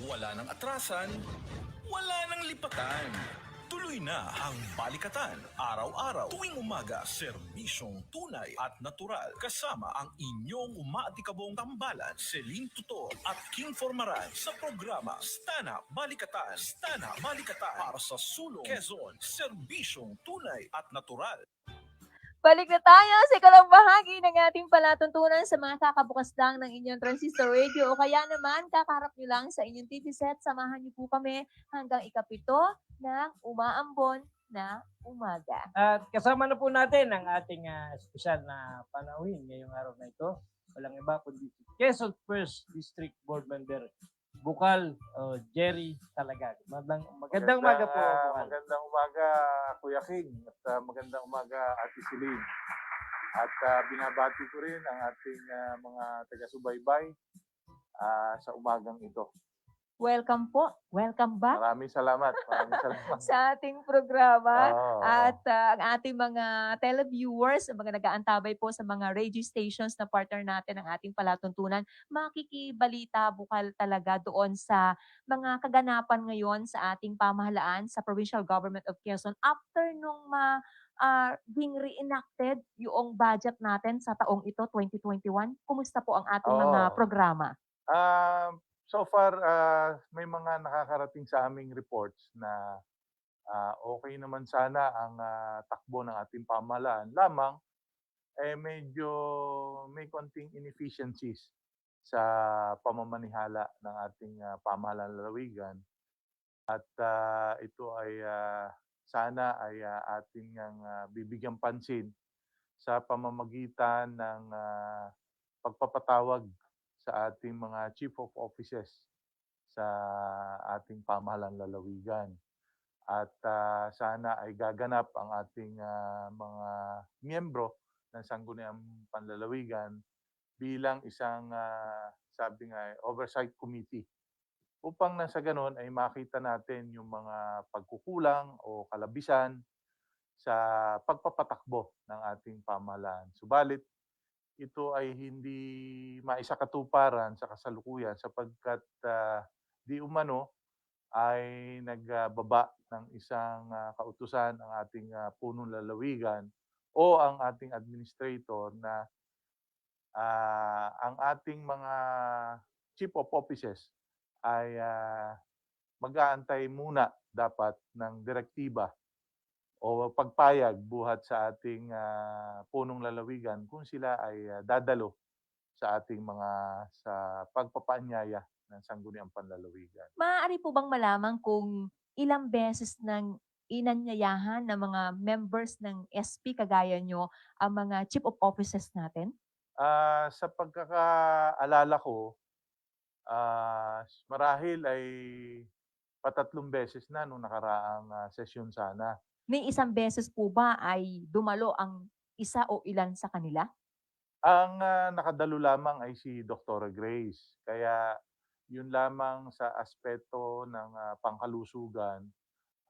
Wala nang atrasan, wala nang lipatan. Tuloy na ang Balikatan. Araw-araw, tuwing umaga, serbisyong tunay at natural. Kasama ang inyong umaatikabong tambalan, Celine Tutor at King Formaran sa programa Stana Balikatan. Stana Balikatan para sa sulong Quezon, serbisyong tunay at natural. Balik na tayo sa ikalang bahagi ng ating palatuntunan sa mga kakabukas lang ng inyong transistor radio o kaya naman kakaharap nyo lang sa inyong TV set. Samahan niyo po kami hanggang ikapito ng umaambon na umaga. At kasama na po natin ang ating espesyal na panauhin ngayong araw na ito. Walang iba kundi si Quezon First District Board Member Bukal Jerry Talagag. Magandang umaga po, Bukal. Magandang umaga, Kuya King. At magandang umaga, Ate Celine. At binabati ko rin ang ating mga taga-subaybay sa umagang ito. Welcome po. Welcome back Maraming salamat. Maraming salamat. sa ating programa. Oo. At ang ating mga televiewers, ang mga nag-aantabay po sa mga radio stations na partner natin ng ating palatuntunan, makikibalita bukal talaga doon sa mga kaganapan ngayon sa ating pamahalaan sa Provincial Government of Quezon after nung being reenacted yung budget natin sa taong ito, 2021. Kumusta po ang ating mga Oo. programa? So far, may mga nakakarating sa aming reports na okay naman sana ang takbo ng ating pamahalaan. Lamang, medyo may konting inefficiencies sa pamamanihala ng ating pamahalaan lalawigan. At ito ay sana ay ating bibigyan pansin sa pamamagitan ng pagpapatawag sa ating mga chief of offices sa ating pamahalaan lalawigan. At sana ay gaganap ang ating mga miyembro ng Sangguniang Panlalawigan bilang isang sabi nga oversight committee upang nasa ganon ay makita natin yung mga pagkukulang o kalabisan sa pagpapatakbo ng ating pamahalaan. Subalit, ito ay hindi maisakatuparan sa kasalukuyan sapagkat di umano ay nagbaba ng isang kautusan ang ating punong lalawigan o ang ating administrator na ang ating mga chief of offices ay mag-aantay muna dapat ng direktiba o pagpayag buhat sa ating punong lalawigan kung sila ay dadalo sa ating mga sa pagpapaanyaya ng Sangguniang Panlalawigan. Maaari po bang malaman kung ilang beses nang inanyayahan ng mga members ng SP kagaya nyo ang mga chief of offices natin? Sa pagkakaalala ko, marahil ay patatlong beses na nung nakaraang sesyon sana. May isang beses po ba ay dumalo ang isa o ilan sa kanila? Ang nakadalo lamang ay si Dr. Grace. Kaya yun lamang sa aspeto ng pangkalusugan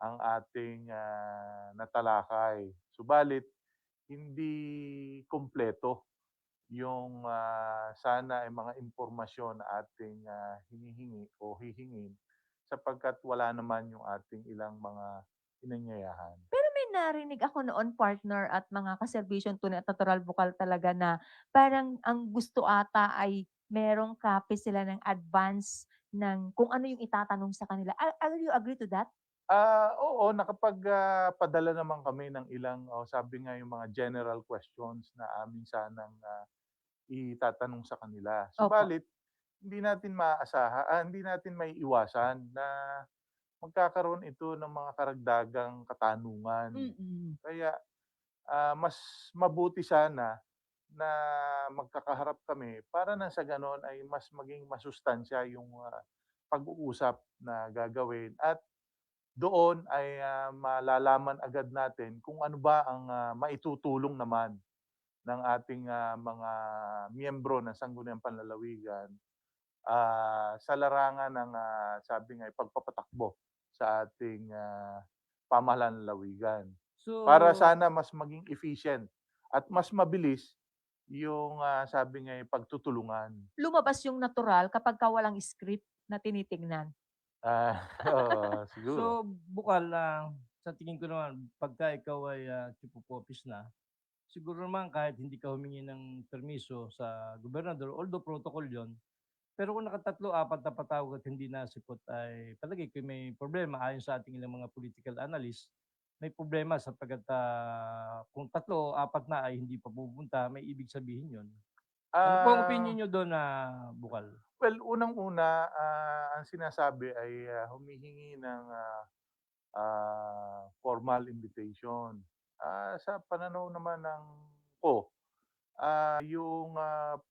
ang ating natalakay. Subalit, hindi kumpleto yung sana ay mga impormasyon na ating hinihingi o hihingin sapagkat wala naman yung ating ilang mga inanyayahan. Pero may narinig ako noon, partner at mga kaserbisyon tunay at natural bukal talaga na parang ang gusto ata ay merong copy sila ng advance ng kung ano yung itatanong sa kanila. Will you agree to that? Oo, padala naman kami ng ilang, sabi nga yung mga general questions na amin sanang itatanong sa kanila. Opo. Subalit, hindi natin maiiwasan na magkakaroon ito ng mga karagdagang katanungan. Mm. Kaya mas mabuti sana na magkakaharap kami para nang sa ganon ay mas maging masustansya yung pag-uusap na gagawin at doon ay malalaman agad natin kung ano ba ang maitutulong naman ng ating mga miyembro ng Sangguniang Panlalawigan sa larangan ng sabi nga pagpapatakbo sa ating pamahalaan lalawigan. So, Para sana mas maging efficient at mas mabilis yung sabi nga pagtutulungan. Lumabas yung natural kapag ka walang script na tinitingnan. Oo, siguro. So, bukal, sa tingin ko naman, pagka ikaw ay chief of office na, siguro naman kahit hindi ka humingi ng permiso sa gobernador, although protocol yon, pero kung nakatatlo, apat na patawag at hindi nasipot ay palagay ko may problema ayon sa ating ilang mga political analyst. May problema sapagkat kung tatlo o apat na ay hindi pa pupunta, may ibig sabihin yon. Ano po ang Ah, opinion nyo doon na bukal? well, unang-una, ang sinasabi ay humihingi ng formal invitation. Sa pananaw naman ng ko, yung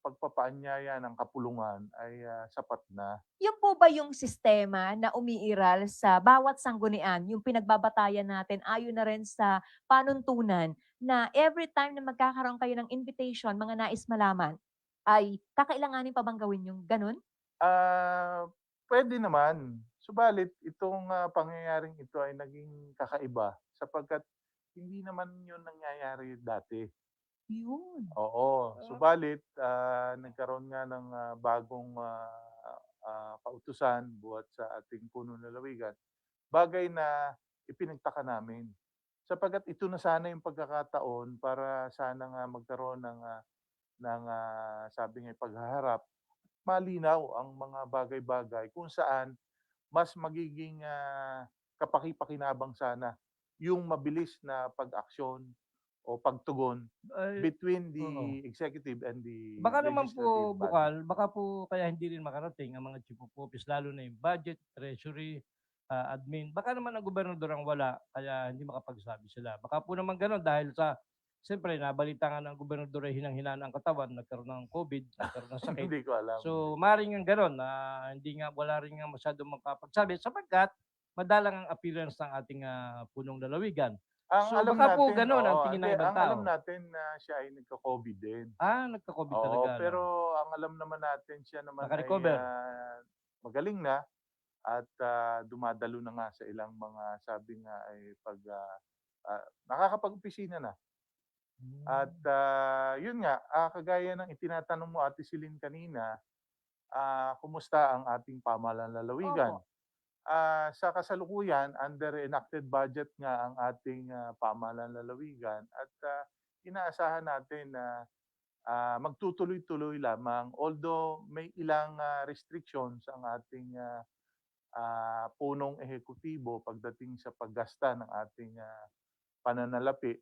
pagpapaanyaya ng kapulungan ay sapat na. Yun po ba yung sistema na umiiral sa bawat sanggunian, yung pinagbabatayan natin ayon na rin sa panuntunan na every time na magkakaroon kayo ng invitation, mga nais malaman, ay kakailanganin pa bang gawin yung gano'n? Ah, Puwede naman. Subalit itong pangyayaring ito ay naging kakaiba sapagkat hindi naman 'yun nangyayari dati. Yun. Oo, Ah, subalit nagkaroon nga ng bagong kautusan buhat sa ating punong lalawigan, bagay na ipinagtaka namin. Sapagkat ito na sana yung pagkakataon para sana nga magkaroon ng sabi nga paghaharap, malinaw ang mga bagay-bagay kung saan mas magiging kapaki-pakinabang sana yung mabilis na pag-aksyon o pagtugon ay, between oo. the executive and the Baka naman legislative po body. bukal, baka po kaya hindi rin makarating ang mga chief of office lalo na yung budget, treasury, admin. Baka naman ang gobernador ang wala kaya hindi makapagsabi sila. Baka po naman gano'n dahil sa siyempre nabalita nga ng gobernador ay hinang-hina na ang katawan, nagkaroon ng COVID, nagkaroon ng sakit. Hindi ko alam, hindi So, ko alam. maaaring nga gano'n na hindi nga wala rin nga masyadong makapagsabi sapagkat madalang ang appearance ng ating punong lalawigan. Ang So, alam baka po natin, gano'n ang oo, tingin hindi, ng ibang ang alam tao. natin na siya ay nagka-COVID din. Nagka-COVID Oo, talaga, pero ano? ang alam naman natin siya naman ay Naka-recover. magaling na at dumadalo na nga sa ilang mga sabi nga ay nakakapag-opisina na. At Hmm. yun nga, kagaya ng itinatanong mo Ate Celine kanina, kumusta ang ating pamahalaan lalawigan? Opo. Sa kasalukuyan, under enacted budget nga ang ating pamahalaan lalawigan at inaasahan natin na magtutuloy-tuloy lamang. Although may ilang restrictions ang ating punong ehekutibo pagdating sa paggasta ng ating pananalapi.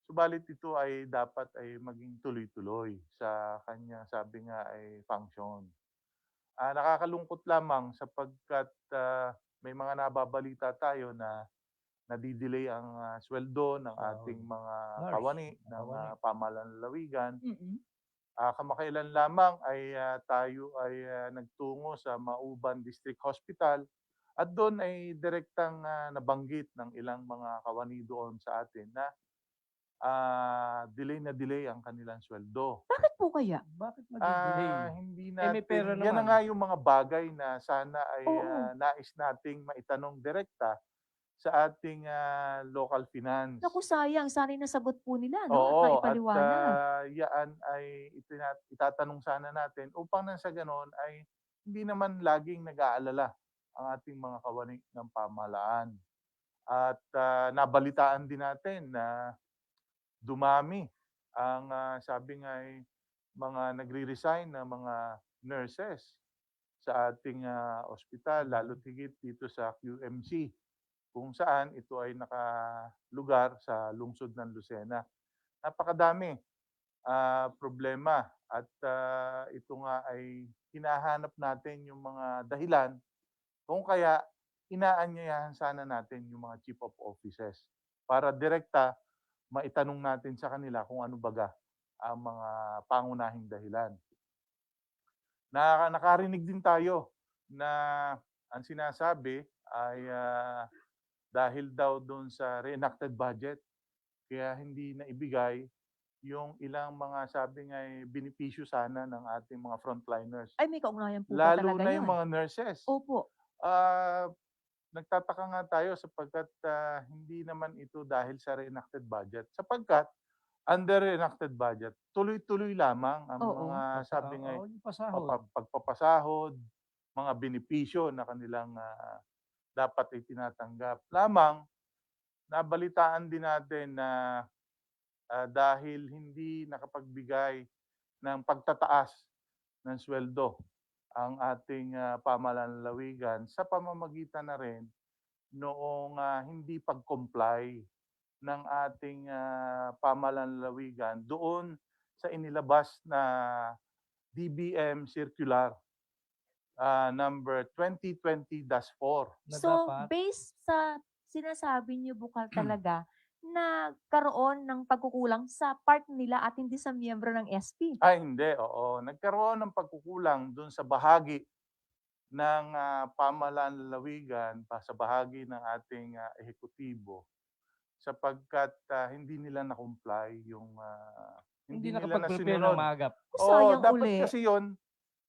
Subalit ito ay dapat ay maging tuloy-tuloy sa kanyang sabi nga ay function. Nakakalungkot lamang sapagkat may mga nababalita tayo na nadi-delay ang sweldo ng Sahod. ating mga Nurse, kawani mga ng kawani. pamahalaan lalawigan. Mm. Kamakailan lamang ay tayo ay nagtungo sa Mauban District Hospital at doon ay direktang nabanggit ng ilang mga kawani doon sa atin na delay na delay ang kanilang sweldo. Bakit po kaya? Bakit nade-delay? Hindi Eh, may pera natin yan na naman. nga yung mga bagay na sana ay Oo. nais nating maitanong direkta sa ating local finance. Naku, sayang. Sana'y nasagot po nila 'no, at Oo, at naipaliwanag. yaan ay itatanong sana natin upang nang sa gano'n ay hindi naman laging nag-aalala ang ating mga kawani ng pamahalaan. At nabalitaan din natin na dumami ang sabi nga ay mga nagre-resign na mga nurses sa ating ospital, lalo't higit dito sa QMC, kung saan ito ay nakalugar sa lungsod ng Lucena. Napakadami problema at ito nga ay hinahanap natin yung mga dahilan kung kaya inaanyayahan sana natin yung mga chief of offices para direkta maitanong natin sa kanila kung ano baga ang mga pangunahing dahilan. Nakarinig din tayo na ang sinasabi ay dahil daw doon sa reenacted budget kaya hindi naibigay yung ilang mga sabi nga ay benepisyo sana ng ating mga frontliners. Ay, may kaugnayan po ba Lalo talaga na yung yun? mga nurses. Opo. Ah, Nagtataka nga tayo sapagkat hindi naman ito dahil sa reenacted budget. Sapagkat under reenacted budget, tuloy-tuloy lamang ang Oo. mga sabi nga Yung pasahod. pagpapasahod, mga benepisyo na kanilang dapat itinatanggap. Lamang, nabalitaan din natin na dahil hindi nakapagbigay ng pagtataas ng sweldo ang ating pamahalaan lalawigan sa pamamagitan na rin noong hindi pag-comply ng ating pamahalaan lalawigan doon sa inilabas na DBM Circular number 2020-4. Na So, dapat based sa sinasabi niyo bukal Hmm. talaga, nagkaroon ng pagkukulang sa part nila at hindi sa miyembro ng SP. Ay hindi, oo. Nagkaroon ng pagkukulang doon sa bahagi ng pamahalaan lalawigan, sa bahagi ng ating ehekutibo sapagkat hindi nila na-comply yung hindi nila nakapag-prepare ng nasunod. maagap. Oo, Sayang dapat uli. kasi yon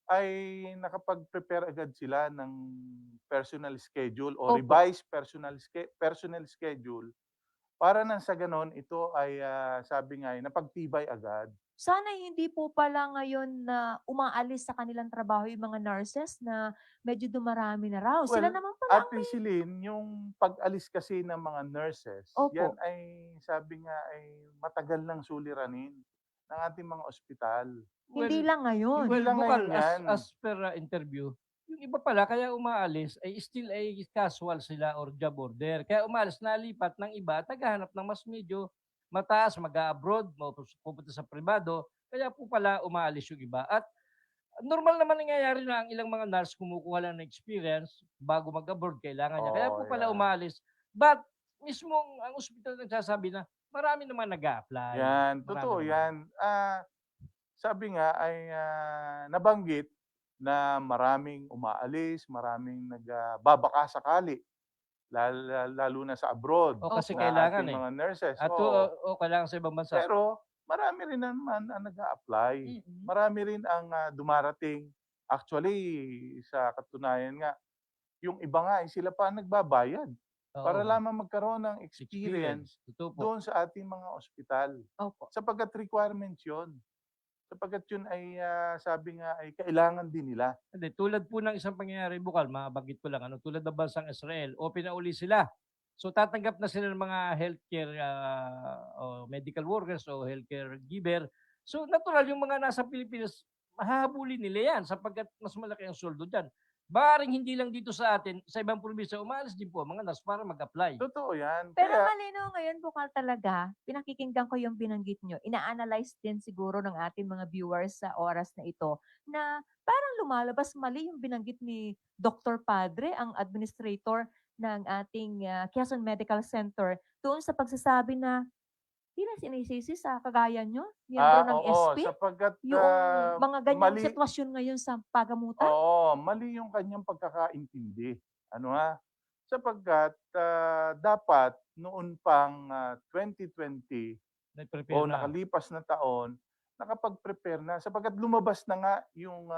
ay nakapag-prepare agad sila ng personal schedule o Opo. revised personal schedule para nang sa ganon ito ay sabi nga napagtibay agad. Sana hindi po pala ngayon na umaalis sa kanilang trabaho yung mga nurses na medyo dumarami na raw. Sila Well, naman pala ang Ate Celine, yung pag-alis kasi ng mga nurses, Opo. yan ay sabi nga ay matagal ng suliranin ng ating mga ospital. hindi Well, lang ngayon. Hindi lang bukal, ngayon yan. as per interview, yung iba pala kaya umaalis ay still ay casual sila or job order. Kaya umaalis, nalipat ng iba at naghahanap ng mas medyo mataas, mag-abroad, pupunta sa privado. Kaya po pala umaalis yung iba. At normal naman nangyayari na ang ilang mga nurse kumukuha lang ng experience bago mag-abroad, kailangan niya. Kaya po pala yeah. umaalis. But mismong ang ospital nagsasabi na marami naman nag-a-apply. Yan, Marami totoo naman. yan. Sabi nga ay nabanggit na maraming umaalis, maraming nagbabaka sakali, lalo na sa abroad. O kasi Opo. na kailangan ating eh. mga nurses. At Oo. kailangan sa ibang bansa. Pero marami rin naman ang nag-a-apply. Mm-mm. Marami rin ang dumarating. Actually, sa katunayan nga, yung iba nga, sila pa ang nagbabayad para Oo. lamang magkaroon ng experience Totoo po. doon sa ating mga ospital. Opo. Sapagkat requirements yun. Sapagkat yun ay, sabi nga, ay kailangan din nila. Hindi, tulad po ng isang pangyayari bukal, mabanggit ko lang, tulad ng bansang Israel, open na uli sila. So tatanggap na sila ng mga healthcare o medical workers o healthcare giver. So natural yung mga nasa Pilipinas, mahahabulin nila yan sapagkat mas malaki ang sweldo dyan. Baring hindi lang dito sa atin, sa ibang probinsya, umaalis din po ang mga nurse para mag-apply. Totoo yan. Pero Kaya, malinaw ngayon bukal talaga, pinakikinggan ko yung binanggit nyo. Ina-analyze din siguro ng ating mga viewers sa oras na ito na parang lumalabas mali yung binanggit ni Dr. Padre, ang administrator ng ating Quezon Medical Center, doon sa pagsasabi na hindi na sinisisi sa kagaya nyo, miyembro ng oo, SP, sapagkat yung mga ganyang mali, sitwasyon ngayon sa pagamutan. oo, mali yung kanyang pagkakaintindi. Ano ha? Sapagkat dapat noon pang 2020 Nag-prepare o na. nakalipas na taon, nakapag-prepare na sapagkat lumabas na nga yung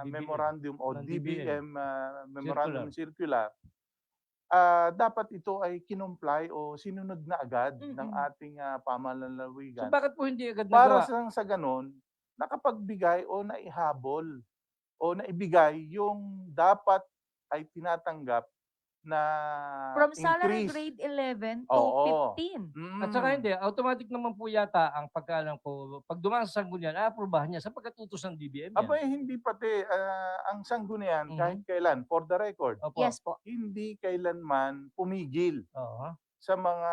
DBM, memorandum o ng DBM memorandum Circular. circular. Dapat ito ay kinomply o sinunod na agad ng Mm-mm. ating pamahalaan So lalawigan. bakit po hindi agad Para nagawa? sa ganon, nakapagbigay o naihabol o naibigay yung dapat ay tinatanggap na From salary increase. grade 11 to Oo. 15. At saka hindi, automatic naman po yata ang pagkaalam ko, pag dumaan sa sanggunian, aprobahan niya sapagkat utos ng DBM yan. Abay, hindi pati ang sanggunian Mhm. kahit kailan, for the record, Opo. Yes po. hindi kailanman pumigil Oo. sa mga,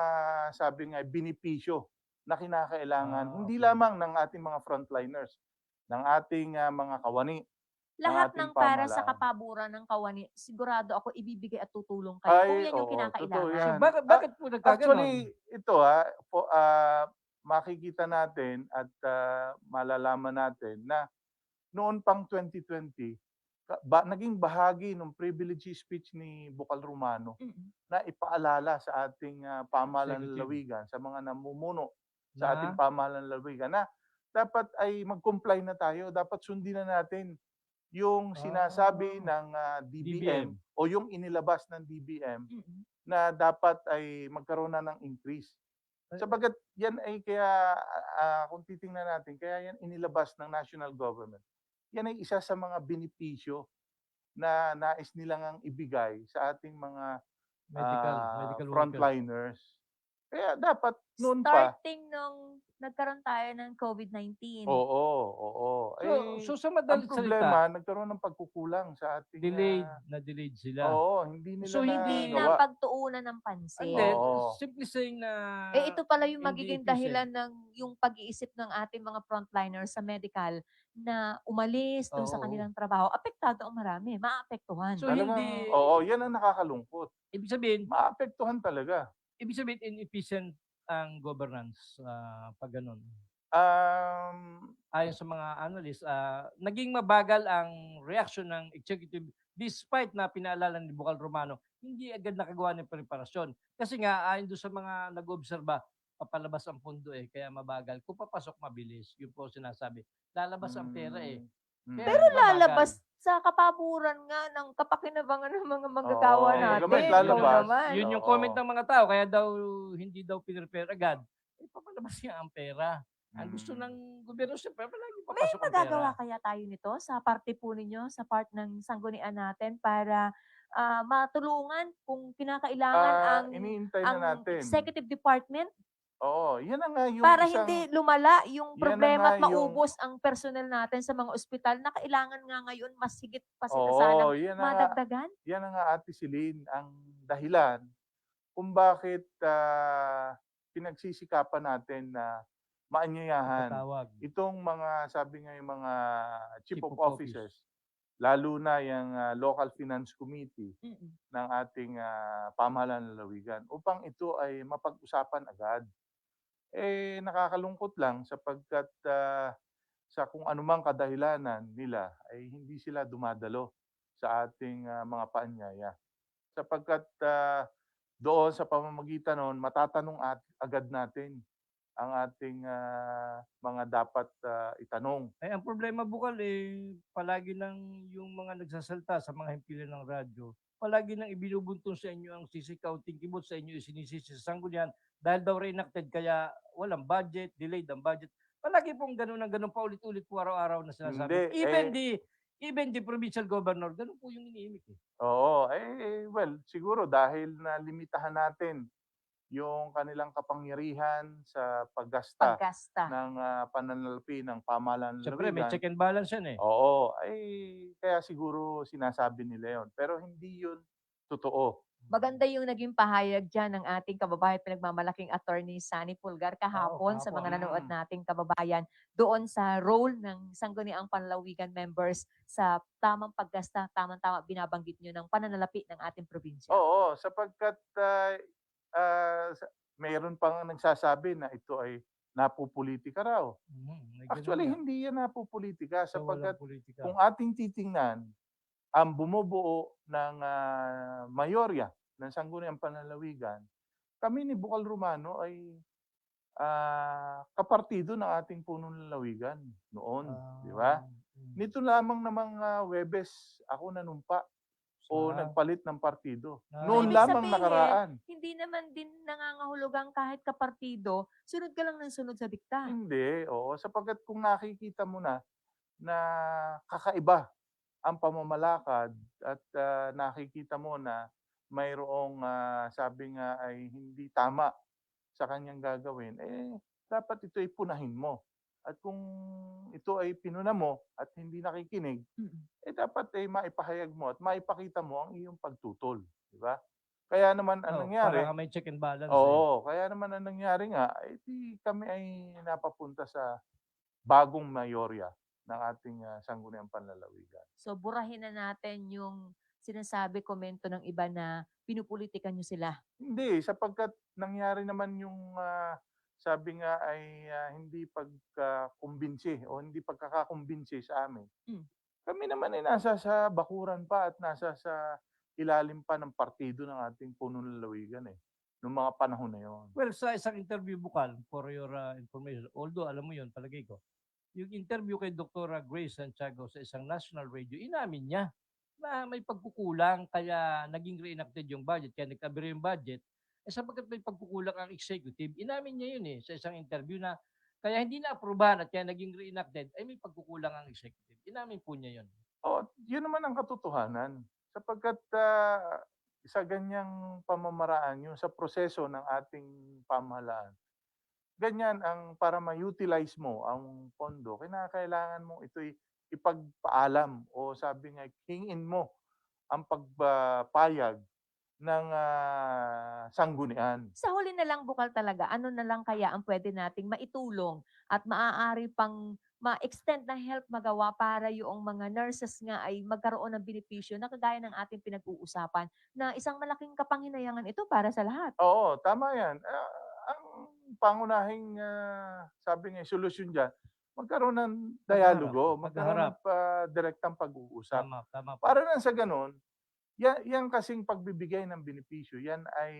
sabi nga, benepisyo na kinakailangan, hindi Okay. lamang ng ating mga frontliners, ng ating mga kawani. Lahat ating ng para sa pamahalaan. kapaboran ng kawani, sigurado ako ibibigay at tutulong kayo kung yan yung Oo, kinakailangan. totoo So yan. bakit po nagkaganon? Actually, ito makikita natin at malalaman natin na noon pang 2020, naging bahagi ng privilege speech ni Bukal Romano Mm-mm. na ipaalala sa ating pamahalaan Executive. lalawigan, sa mga namumuno sa Na? ating pamahalaan lalawigan na dapat ay mag-comply na tayo, dapat sundin na natin yung sinasabi ng DBM o yung inilabas ng DBM Mm-mm. na dapat ay magkaroon na ng increase. Sabagat yan ay kaya, kung titingnan natin, kaya yan inilabas ng national government. Yan ay isa sa mga benepisyo na nais nilang ang ibigay sa ating mga Medical workers. frontliners. Kaya dapat noon pa, Starting nung nagkaroon tayo ng COVID-19. oo. So sa Ang madaling salita, problema, nagkaroon ng pagkukulang sa ating delayed sila. oo, hindi nila So, Hindi hindi na nagawa. pagtuunan ng And pansin. then, Oo. simply saying na Ito pala yung hindi magiging efficient. dahilan ng yung pag-iisip ng ating mga frontliners sa medical na umalis dun sa Oo. kanilang trabaho. Apektado ang marami, maapektuhan. So, Talagang, hindi- oo, yan ang nakakalungkot. Ibig sabihin, Maapektuhan talaga. inefficient ang governance pag ganun. Ayon sa mga analysts, naging mabagal ang reaction ng executive despite na pinaalala ni Bukal Romano, hindi agad nakagawa ng preparasyon. Kasi nga, ayon doon sa mga nag-obserba, papalabas ang pondo kaya mabagal. Kung papasok, mabilis. Yun po sinasabi. Lalabas ang pera Pero lalabas sa kapaburan nga ng kapakinabangan ng mga manggagawa Oo, natin. gamit, Ikaw lalabas. naman. Yun yung Oo. comment ng mga tao, kaya daw hindi daw pinrepare agad. Papalabas nga ang pera. Ang gusto ng gobyerno, siyempre, palagi May papasok ang pera. magagawa kaya tayo nito sa parte po ninyo, sa part ng sanggunian natin para matulungan kung kinakailangan ang iniintay na natin. executive department Oo, yan na nga yung para isang, hindi lumala yung yan na problema at nga yung- maubos ang personnel natin sa mga ospital na kailangan nga ngayon mas higit pa sila oo, sanang yan na nga, madagdagan. yan na nga Ate Celine, ang dahilan kung bakit pinagsisikapan natin na maanyayahan Patawag. itong mga, sabi nga yung mga chief Chief of of office. officers, lalo na yung local finance committee Mm-mm. ng ating pamahalaan ng lalawigan upang ito ay mapag-usapan agad. Nakakalungkot lang sapagkat sa kung anumang kadahilanan nila ay hindi sila dumadalo sa ating mga paanyaya. Sapagkat doon sa pamamagitan noon, matatanong agad natin ang ating mga dapat itanong. Ang problema Bukal palagi lang yung mga nagsasalta sa mga himpilan ng radyo, palagi nang ibinubuntong sa inyo ang sisikaw, tingkibot sa inyo isinisisi sa sanggunian dahil daw reenacted kaya walang budget, delayed ang budget. Palagi pong ganun ang ganun paulit-ulit po araw-araw na sinasabi. Hindi, Even the provincial governor, ganun po yung iniimik Oo, well, siguro dahil na limitahan natin yung kanilang kapangyarihan sa paggasta Paggasta. ng pananalapi ng pamahalaan ng Siyempre, may lalawigan. check and balance yan Oo, kaya siguro sinasabi nila yon. Pero hindi yun totoo. Maganda yung naging pahayag dyan ng ating kababayan pinagmamalaking attorney Sunny Pulgar kahapon sa mga kahapon. nanood nating kababayan doon sa role ng Sangguniang Panlalawigan members sa tamang paggasta, tamang-tama binabanggit nyo ng pananalapi ng ating probinsya. Oo, sapagkat mayroon pang nagsasabi na ito ay napupolitika raw. Actually, hindi yan napupolitika sapagkat kung ating titingnan, ang bumubuo ng mayorya ng Sangguniang Panlalawigan, kami ni Bukal Romano ay kapartido ng ating punong lalawigan noon, di ba? Nito lamang namang Webes ako nanumpa o nagpalit ng partido. Noon Ibig lamang sabihin, nakaraan. Hindi naman din nangangahulugang kahit kapartido, sunod ka lang ng sunod sa dikta. Hindi, oo. Sapagkat kung nakikita mo na kakaiba ang pamamalakad at nakikita mo na mayroong sabi nga ay hindi tama sa kanyang gagawin, dapat ito ay punahin mo. At kung ito ay pinuna mo at hindi nakikinig, dapat ay maipahayag mo at maipakita mo ang iyong pagtutol. Di ba? Kaya naman ang nangyari, para may check and balance. oo, kaya naman ang nangyari nga, kami ay napapunta sa bagong mayorya ng ating Sangguniang Panlalawigan. So burahin na natin yung sinasabi, komento ng iba na pinupolitikan nyo sila. Hindi, sapagkat nangyari naman yung sabi nga ay hindi pagkakumbinsi o hindi pagkakakumbinsi sa amin. Kami naman ay nasa sa bakuran pa at nasa sa ilalim pa ng partido ng ating punong lalawigan noong mga panahon na yon. Well, sa isang interview Bukal, for your information, although alam mo yun, palagay ko, yung interview kay Dr. Grace Santiago sa isang national radio, inamin niya na may pagkukulang kaya naging reenacted yung budget, kaya nagkabiro yung budget. Sapagkat may pagkukulang ang executive, inamin niya yun sa isang interview na kaya hindi na-aprobahan at kaya naging reenacted, ay may pagkukulang ang executive. Inamin po niya yun. Yun naman ang katotohanan. Sapagkat sa ganyang pamamaraan, yung sa proseso ng ating pamahalaan, ganyan ang para ma-utilize mo ang pondo, kinakailangan mo ito'y ipagpaalam o sabi nga, hingin mo ang pagpapayag ng sanggunian. Sa huli na lang bukal talaga, ano na lang kaya ang pwede nating maitulong at maaari pang ma-extend na help magawa para yung mga nurses nga ay magkaroon ng benepisyo na kagaya ng ating pinag-uusapan na isang malaking kapanginayangan ito para sa lahat. Oo, tama yan. Ang pangunahing, sabi nga, solusyon diyan, magkaroon ng dialogo, magkaroon ng direktang pag-uusap. Tama po. Para lang sa gano'n, yan kasing pagbibigay ng benepisyo, yan ay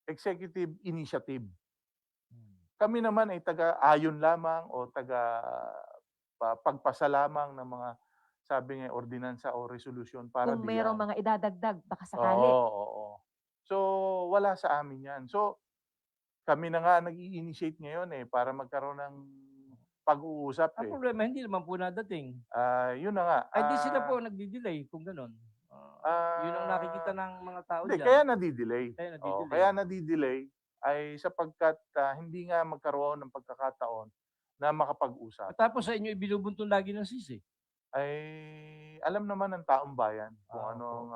executive initiative. Kami naman ay taga-ayon lamang o pagpasa lamang ng mga, sabi nga, ordinansa o resolution para Kung mayroong diyan. mga idadagdag, baka sakali. Oo. So, wala sa amin yan. So, kami na nga nag-i-initiate ngayon para magkaroon ng pag-uusap Ang problema, hindi naman po nadating. Yun na nga. Ay, di sila po nagdi-delay kung gano'n. Yun ang nakikita ng mga tao Hindi, dyan. kaya nadidelay. Kaya nadidelay. Kaya nadidelay ay sapagkat hindi nga magkaroon ng pagkakataon na makapag-usap. Tapos sa inyo, ibinubuntun lagi ng sisi. Ay alam naman ng taong bayan kung Ah, anong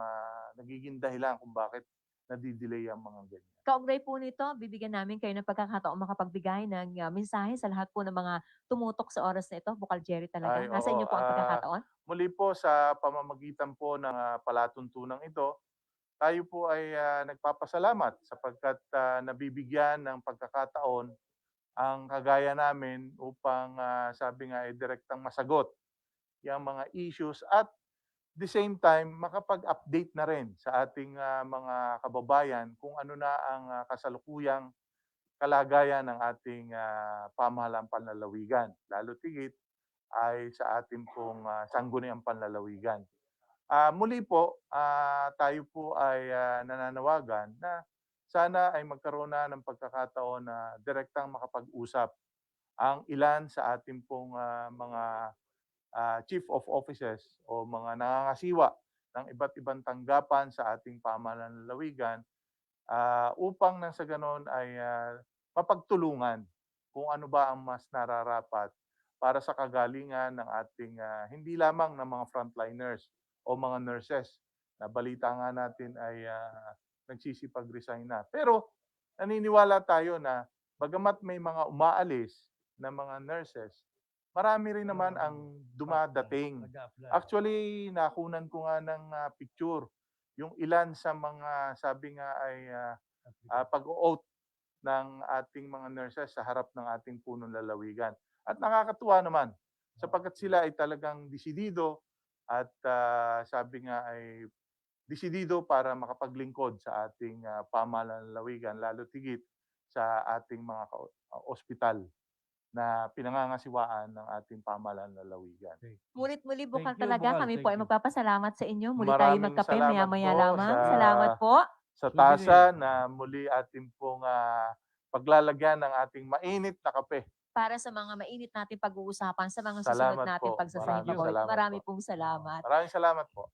nagiging dahilan kung bakit nadidelay ang mga ganyan. Kaugnay po nito, bibigyan namin kayo ng pagkakataon makapagbigay ng mensahe sa lahat po ng mga tumutok sa oras na ito. Bukal Jerry talaga. Ay, Nasa inyo oo, po ang pagkakataon. Muli po sa pamamagitan po ng palatuntunang ito, tayo po ay nagpapasalamat sapagkat nabibigyan ng pagkakataon ang kagaya namin upang sabi nga ay direktang masagot yung mga issues at the same time makapag-update na rin sa ating mga kababayan kung ano na ang kasalukuyang kalagayan ng ating pamahalang panlalawigan. Lalo tigit ay sa ating pong sangguniang panlalawigan. Muli po, tayo po ay nananawagan na sana ay magkaroon na ng pagkakataon na direktang makapag-usap ang ilan sa ating pong mga chief of offices o mga nangangasiwa ng iba't ibang tanggapan sa ating pamahalaan ng lalawigan upang nang sa ganon ay mapagtulungan kung ano ba ang mas nararapat para sa kagalingan ng ating hindi lamang ng mga frontliners o mga nurses na balita nga natin ay nagsisipag-resign na. Pero naniniwala tayo na bagamat may mga umaalis na mga nurses, marami rin naman ang dumadating. Actually, nakunan ko nga ng picture yung ilan sa mga sabi nga ay pag-oath ng ating mga nurses sa harap ng ating punong lalawigan. At nakakatuwa naman sapagkat sila ay talagang desidido at sabi nga ay desidido para makapaglingkod sa ating pamahalaan ng lalawigan, lalo tigit sa ating mga ospital na pinangangasiwaan ng ating pamahalaan ng lalawigan. Mulit-muli bukal Thank you, talaga. Bukal. Kami Thank po ay you. magpapasalamat sa inyo. Muli tayo Maraming magkape salamat maya-maya po lamang. sa- Salamat po. Sa tasa na muli ating pong paglalagyan ng ating mainit na kape. Para sa mga mainit natin pag-uusapan sa mga susunod Salamat natin po. pagsasahibawit. Maraming salamat Marami po. pong salamat. Maraming salamat po.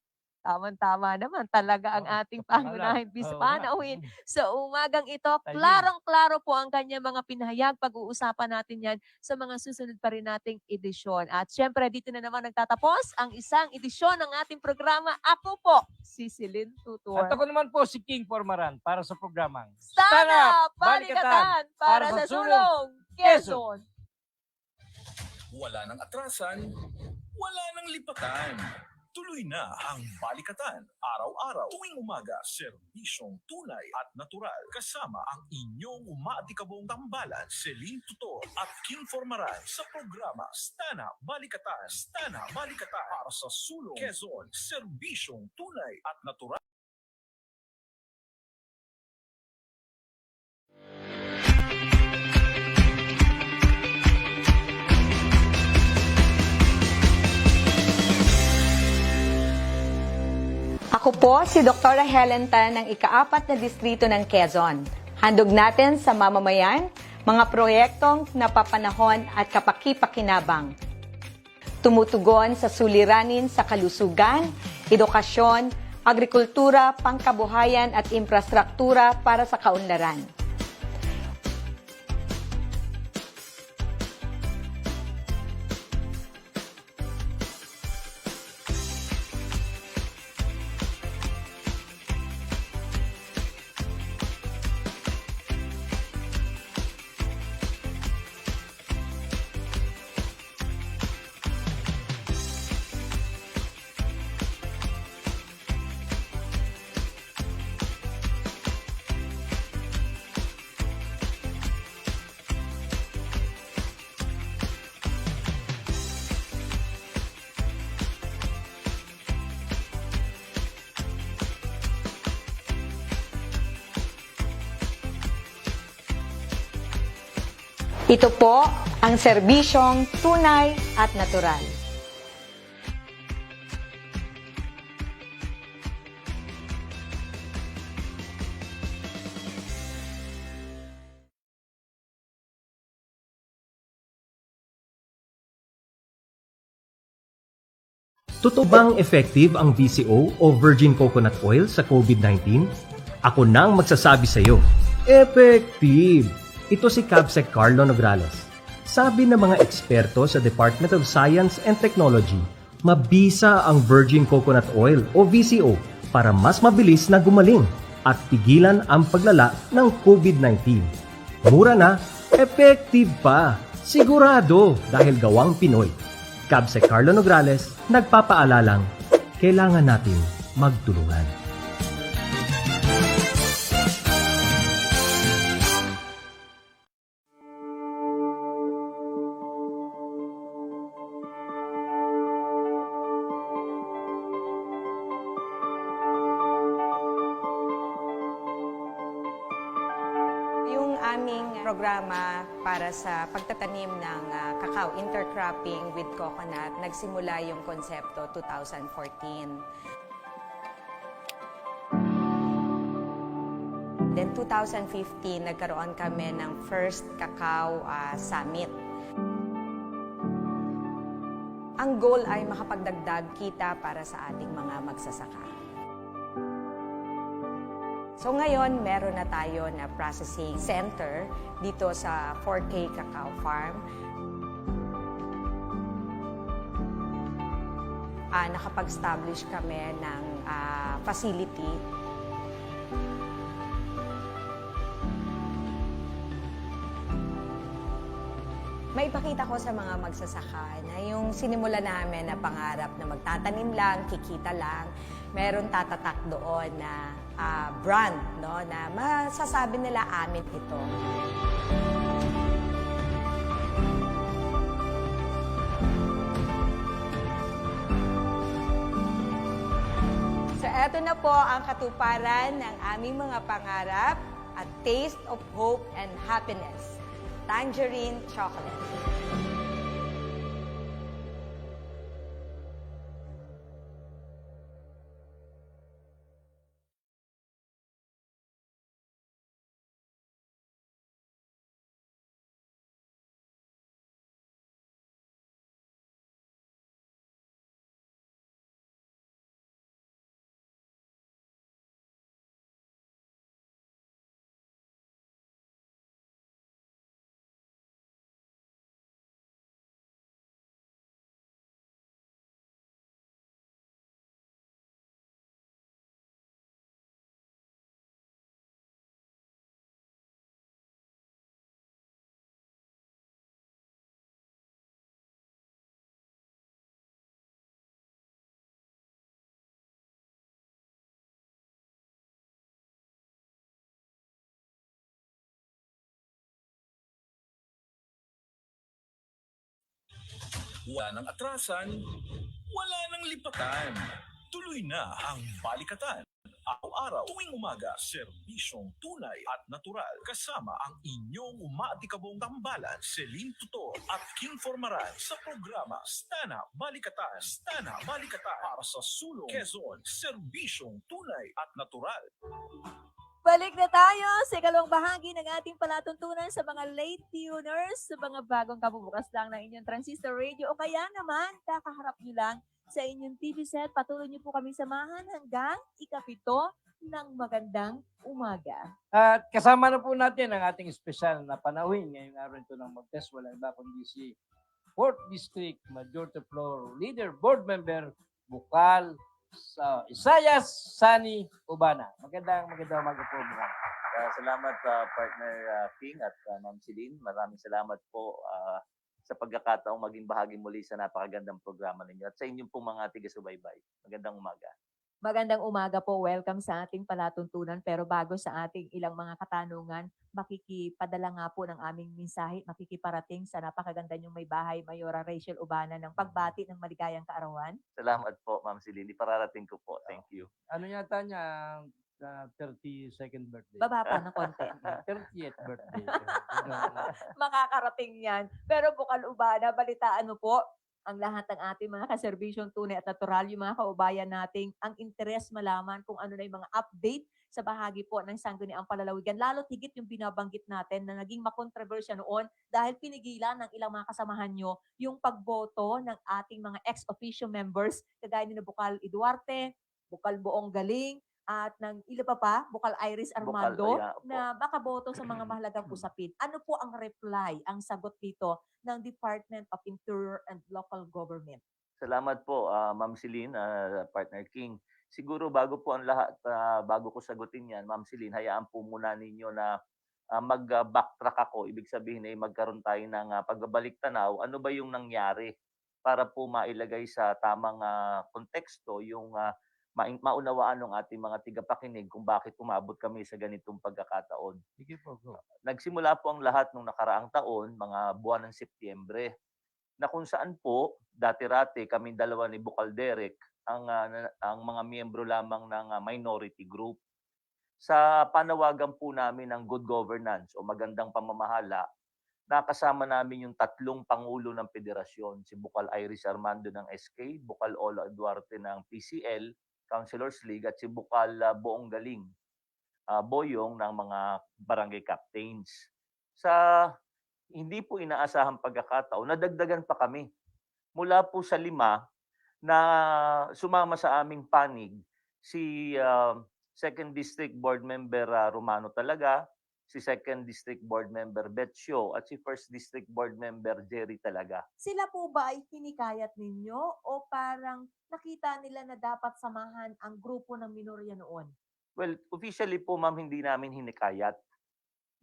Tama naman talaga ang ating pangunahing panauhin. Oo. Sa umagang ito, klarong-klaro po ang kanyang mga pinahayag. Pag-uusapan natin yan sa mga susunod pa rin nating edisyon. At syempre, dito na naman nagtatapos ang isang edisyon ng ating programa. Ako po, si Celine Tutor. At ako naman po si King Formaran para sa programang Sana Balikatan para sa sulong Quezon. Wala nang atrasan, wala nang lipatan. Tuloy na ang Balikatan. Araw-araw, tuwing umaga, serbisyong tunay at natural. Kasama ang inyong umaatikabong tambalan, Celine Tutor at King Formaran sa programa Stana Balikatan. Stana Balikatan para sa sulong Quezon. Serbisyong tunay at natural. Ako po si Dr. Helen Tan ng ika-4 na distrito ng Quezon. Handog natin sa mamamayan, mga proyektong napapanahon at kapaki-pakinabang. tumutugon sa suliranin sa kalusugan, edukasyon, agrikultura, pangkabuhayan at infrastruktura para sa kaunlaran. Ito po ang serbisyong tunay at natural. Totoo bang effective ang VCO o virgin coconut oil sa COVID-19? Ako nang magsasabi sa iyo, effective! Ito si Cabsec Carlo Nograles. Sabi ng mga eksperto sa Department of Science and Technology, mabisa ang virgin coconut oil o VCO para mas mabilis na gumaling at pigilan ang paglala ng COVID-19. Mura na, effective pa, sigurado dahil gawang Pinoy. Cabsec Carlo Nograles, nagpapaalalang, kailangan natin magtulungan. Yung aming programa para sa pagtatanim ng cacao intercropping with coconut, nagsimula yung konsepto 2014. Then 2015, nagkaroon kami ng first cacao summit. Ang goal ay makapagdagdag kita para sa ating mga magsasaka. So ngayon, meron na tayo na processing center dito sa 4K Cacao Farm. Nakapag-establish kami ng facility. Maipakita ko sa mga magsasaka na yung sinimula namin na pangarap na magtatanim lang, kikita lang, meron tatatak doon na brand, no, na masasabi nila amin ito. So eto na po ang katuparan ng aming mga pangarap, a taste of hope and happiness. Tangerine chocolate. Wala nang atrasan, wala nang lipatan. Tuloy na ang balikatan. Araw-araw, tuwing umaga, serbisyong tunay at natural. Kasama ang inyong umaatikabong tambalan, Celine Tutor at King Formaran sa programa Stana Balikatan. Stana Balikatan para sa sulong Quezon, serbisyong tunay at natural. Balik na tayo sa ikalawang bahagi ng ating palatuntunan sa mga late tuners, sa mga bagong kabubukas lang ng inyong transistor radio o kaya naman kakaharap nyo lang sa inyong TV set. Patuloy nyo po kami samahan hanggang ikapito ng magandang umaga. At kasama na po natin ang ating espesyal na panauhin ngayong araw ito ng Magtes. Walang iba kundi si 4th District Majority Floor Leader Board Member Bukal sa Isayas Sani Ubana. Magandang umaga po, Bukal. Salamat partner King at Ma'am Celine. Maraming salamat po sa pagkakataong maging bahagi muli sa napakagandang programa ninyo at sa inyong pong mga tiga-subaybay. Magandang umaga. Magandang umaga po. Welcome sa ating palatuntunan. Pero bago sa ating ilang mga katanungan, makikipadala nga po ng aming mensahe, makikiparating sa napakaganda niyong may bahay, Mayora Rachel Ubana, ng pagbati ng maligayang kaarawan. Salamat po, Ma'am Celine. Ipararating ko po. Thank you. Ano yata niya, 32nd birthday? Baba pa ng konti. 30th birthday. Makakarating yan. Pero Bukal Ubana, balitaan mo po ang lahat ng ating mga kaserbisyong tunay at natural, yung mga kaubayan nating ang interes malaman kung ano na yung mga update sa bahagi po ng Sangguniang Palalawigan. Lalo tigit yung binabanggit natin na naging makontrobersya noon dahil pinigilan ng ilang mga kasamahan nyo yung pagboto ng ating mga ex-officio members kagaya ni Bukal Eduarte, Bukal Buong Galing, at ng ilan pa, Bukal Iris Armando, Bukal, opo. na makaboto sa mga mahalagang usapin. Ano po ang reply, ang sagot dito ng Department of Interior and Local Government? Salamat po, Ma'am Celine, partner King. Siguro bago po ang lahat, bago ko sagutin yan, Ma'am Celine, hayaan po muna ninyo na mag-backtrack ako. Ibig sabihin ay magkaroon tayo ng pagbabalik tanaw. Ano ba yung nangyari para po mailagay sa tamang konteksto yung maunawaan ng ating mga tigapakinig kung bakit umabot kami sa ganitong pagkakataon. Sige po, go. Nagsimula po ang lahat nung nakaraang taon, mga buwan ng Setyembre, na kung saan po, dati-rati kami dalawa ni Bukal Derek, ang mga miyembro lamang ng minority group. Sa panawagan po namin ng good governance o magandang pamamahala, nakasama namin yung tatlong pangulo ng federasyon, si Bukal Iris Armando ng SK, Bukal Ola Duarte ng PCL, Councilors League, at si Bukal Buong Galing, Boyong ng mga barangay captains. Sa hindi po inaasahang pagkakataon, nadagdagan pa kami. Mula po sa 5 na sumama sa aming panig, si 2nd District Board Member Romano Talaga, si 2nd District Board Member Betio, at si 1st District Board Member Jerry Talaga. Sila po ba ay hinikayat ninyo o parang nakita nila na dapat samahan ang grupo ng minorya noon? Well, officially po ma'am, hindi namin hinikayat.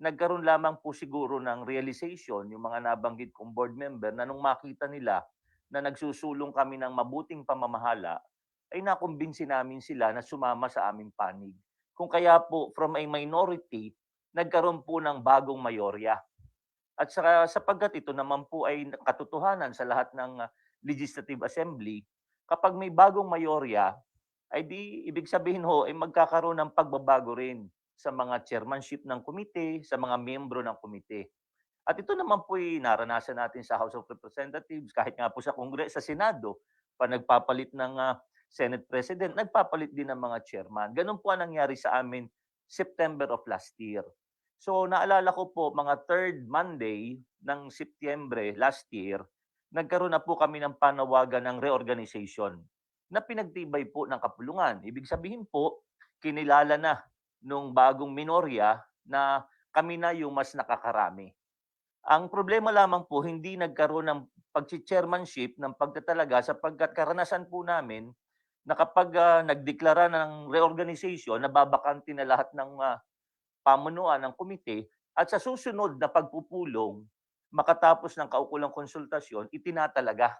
Nagkaroon lamang po siguro ng realization yung mga nabanggit kong board member na nung makita nila na nagsusulong kami ng mabuting pamamahala, ay nakumbinsi namin sila na sumama sa aming panig. Kung kaya po from a minority, nagkaroon po ng bagong mayorya. At sapagkat ito naman po ay katotohanan sa lahat ng Legislative Assembly, kapag may bagong mayorya, ay di ibig sabihin ho ay magkakaroon ng pagbabago rin sa mga chairmanship ng komite, sa mga miyembro ng komite. At ito naman po ay naranasan natin sa House of Representatives, kahit nga po sa Congress, sa Senado, pa nagpapalit ng Senate President, nagpapalit din ng mga chairman. Ganun po ang nangyari sa amin September of last year. So naalala ko po, mga 3rd Monday ng Setyembre last year, nagkaroon na po kami ng panawagan ng reorganization na pinagtibay po ng kapulungan. Ibig sabihin po, kinilala na nung bagong minorya na kami na yung mas nakakarami. Ang problema lamang po, hindi nagkaroon ng pag-chairmanship ng pagtatalaga sapagkat karanasan po namin na kapag nagdeklara ng reorganization, nababakante na lahat ng pamunuan ng komite at sa susunod na pagpupulong, makatapos ng kaukulang konsultasyon, itinatalaga.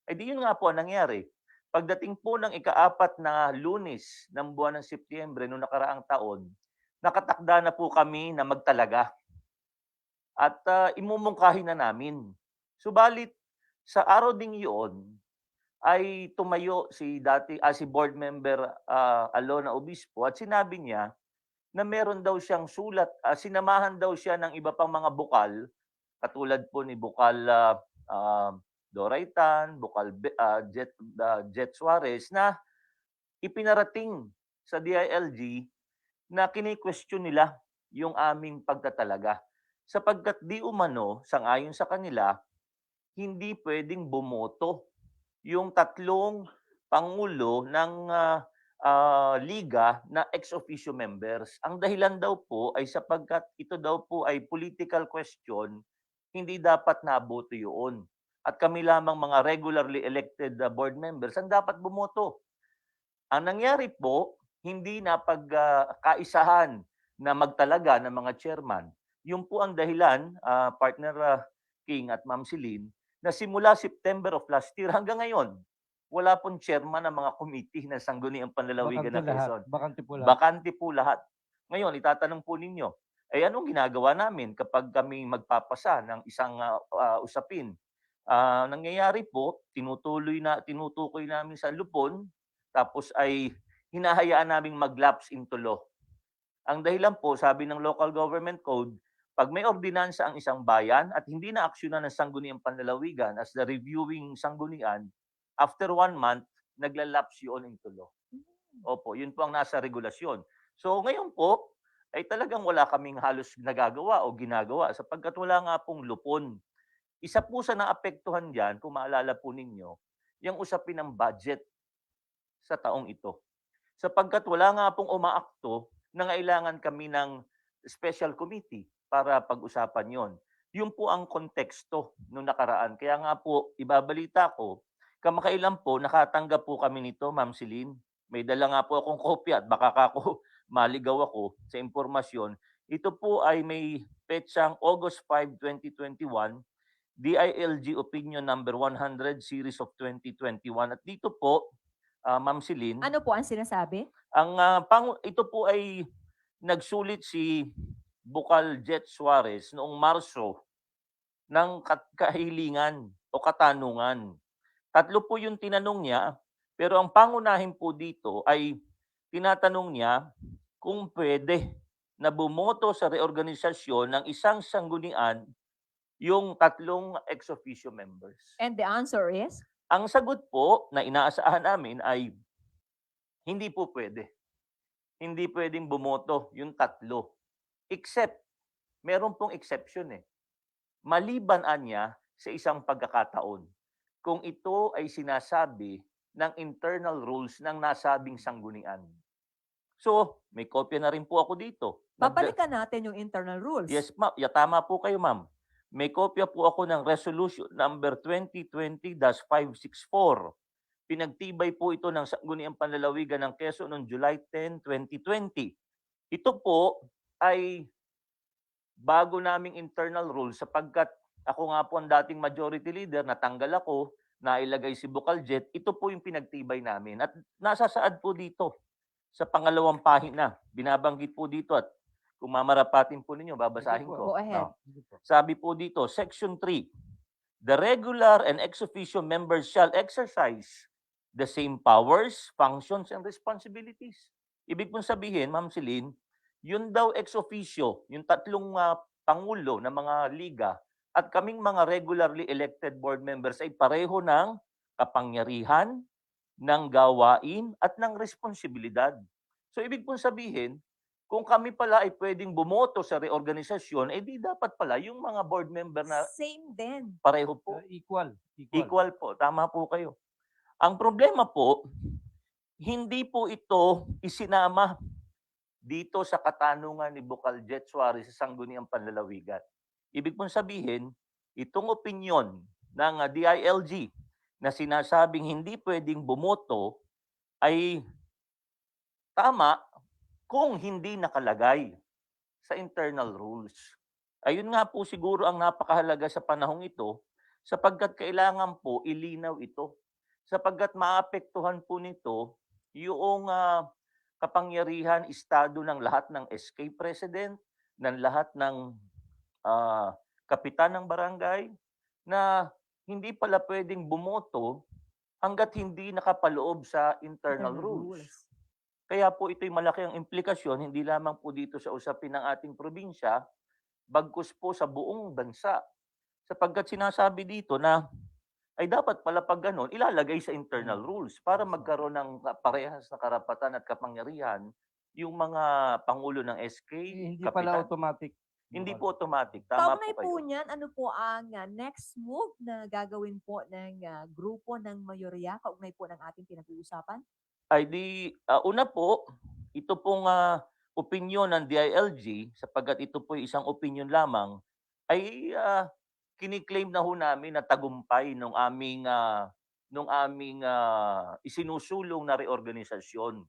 Eh di yun nga po ang nangyari. Pagdating po ng ika-4 na Lunes ng buwan ng Setyembre noong nakaraang taon, nakatakda na po kami na magtalaga. At imumungkahi na namin. Subalit, sa araw ding iyon, ay tumayo si board member Alona Obispo at sinabi niya na meron daw siyang sulat, sinamahan daw siya ng iba pang mga bukal, katulad po ni Bukal Doraytan, Bukal Jet Suarez, na ipinarating sa DILG na kini-question nila yung aming pagtatalaga. Sapagkat di umano, sangayon sa kanila, hindi pwedeng bumoto yung tatlong pangulo ng liga na ex officio members. Ang dahilan daw po ay sapagkat ito daw po ay political question, hindi dapat naboto yun. At kami lamang mga regularly elected board members ang dapat bumoto. Ang nangyari po, hindi napagkaisahan na magtalaga ng mga chairman. Yun po ang dahilan, partner King at Ma'am Celine, na simula September of last year hanggang ngayon, wala pong chairman ng mga committee ng Sangguniang Panlalawigan ng Quezon. Bakante po lahat. Bakante po lahat. Ngayon, itatanong po ninyo, ay anong ginagawa namin kapag kami magpapasa ng isang usapin? Nangyayari po, tinutukoy namin sa lupon, tapos ay hinahayaan naming mag-lapse into law. Ang dahilan po, sabi ng Local Government Code, pag may ordinansa ang isang bayan at hindi na aksyonan ng Sangguniang Panlalawigan as the reviewing sanggunian, after 1 month, naglalapse yun into law. Opo, yun po ang nasa regulasyon. So ngayon po, ay talagang wala kaming halos nagagawa o ginagawa sapagkat wala nga pong lupon. Isa po sa naapektuhan dyan, kung maalala po ninyo, yung usapin ng budget sa taong ito. Sapagkat wala nga pong umaakto na kailangan kami ng special committee para pag-usapan yon. Yun po ang konteksto nung nakaraan. Kaya nga po, ibabalita ko, kamakailan po, nakatanggap po kami nito, Ma'am Celine. May dala nga po akong kopya at baka ako maligaw ako sa impormasyon. Ito po ay may petsang August 5, 2021, DILG Opinion Number 100 Series of 2021. At dito po, Ma'am Celine, Ano po ang sinasabi? ito po ay nagsulit si Bukal Jet Suarez noong Marso ng kahilingan o katanungan. 3 po yung tinanong niya, pero ang pangunahin po dito ay tinatanong niya kung pwede na bumoto sa reorganisasyon ng isang sanggunian yung 3 ex officio members. And the answer is? Ang sagot po na inaasahan namin ay hindi po pwede. Hindi pwedeng bumoto yung 3. Except, meron pong exception eh. Maliban anya sa isang pagkakataon. Kung ito ay sinasabi ng internal rules ng nasabing sanggunian. So, may kopya na rin po ako dito. Babalikan natin yung internal rules. Yes, ma'am. Tama po kayo, ma'am. May kopya po ako ng resolution number 2020-564. Pinagtibay po ito ng Sangguniang Panlalawigan ng Quezon noong July 10, 2020. Ito po ay bago naming internal rules sapagkat ako nga po ang dating majority leader, natanggal ako, nailagay si Bukaljet. Ito po yung pinagtibay namin. At nasasaad po dito sa pangalawang pahina. Binabanggit po dito at kung mamarapatin po ninyo, babasahin Sige po. ko. Go ahead. Sabi po dito, Section 3, the regular and ex officio members shall exercise the same powers, functions, and responsibilities. Ibig pong sabihin, Ma'am Celine, yun daw ex officio, yung 3 pangulo ng mga liga, at kaming mga regularly elected board members ay pareho ng kapangyarihan, ng gawain, at ng responsibilidad. So ibig pong sabihin, kung kami pala ay pwedeng bumoto sa reorganisasyon, di dapat pala yung mga board member na Same din. pareho po. Equal. Equal po. Tama po kayo. Ang problema po, hindi po ito isinama dito sa katanungan ni Bukal Jet Suarez sa Sangguniang Panlalawigan. Ibig pong sabihin, itong opinyon ng DILG na sinasabing hindi pwedeng bumoto ay tama kung hindi nakalagay sa internal rules. Ayun nga po siguro ang napakahalaga sa panahong ito sapagkat kailangan po ilinaw ito. Sapagkat maapektuhan po nito yung kapangyarihan, estado ng lahat ng SK President, ng lahat ng kapitan ng barangay, na hindi pala pwedeng bumoto hanggat hindi nakapaloob sa internal rules. Kaya po ito'y malaki ang implikasyon, hindi lamang po dito sa usapin ng ating probinsya, bagkus po sa buong bansa. Sapagkat sinasabi dito na ay dapat pala pag ganun, ilalagay sa internal rules para magkaroon ng parehas na karapatan at kapangyarihan yung mga pangulo ng SK, Hindi pala kapitan. automatic. Hindi Bukal. po automatic. Tama Kaugnay po po kayo. niyan, ano po ang next move na gagawin po ng grupo ng mayorya? Kaugnay po ng ating pinag-uusapan? Ay di, una po, ito pong opinyon ng DILG, sapagkat ito po isang opinyon lamang, ay kiniklaim na ho namin na tagumpay nung aming isinusulong na reorganisasyon.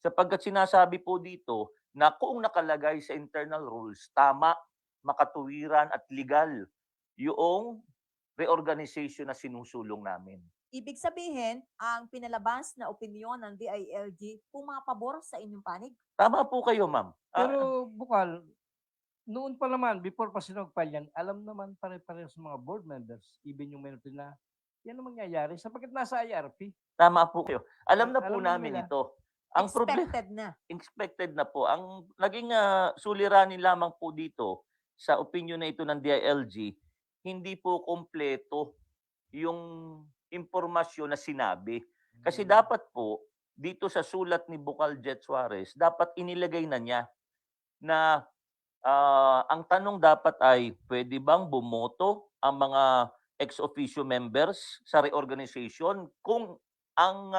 Sapagkat sinasabi po dito na kung nakalagay sa internal rules, tama, makatuwiran at legal yung reorganization na sinusulong namin. Ibig sabihin, ang pinalabas na opinyon ng DILG pumapabor sa inyong panig? Tama po kayo, ma'am. Pero Bukal, noon pa naman, before pa sinagpal yan, alam naman pare-pareho sa mga board members, even yung minority na, yan ang mangyayari sapagkat nasa IRP. Tama po kayo. Alam na po Alam na namin nila. ito. Ang problema, Expected na. expected na po. Ang naging suliranin lamang po dito sa opinion na ito ng DILG, hindi po kompleto yung impormasyon na sinabi. Kasi dapat po, dito sa sulat ni Bukal Jet Suarez, dapat inilagay na niya na ang tanong dapat ay, pwede bang bumoto ang mga ex-officio members sa reorganization kung ang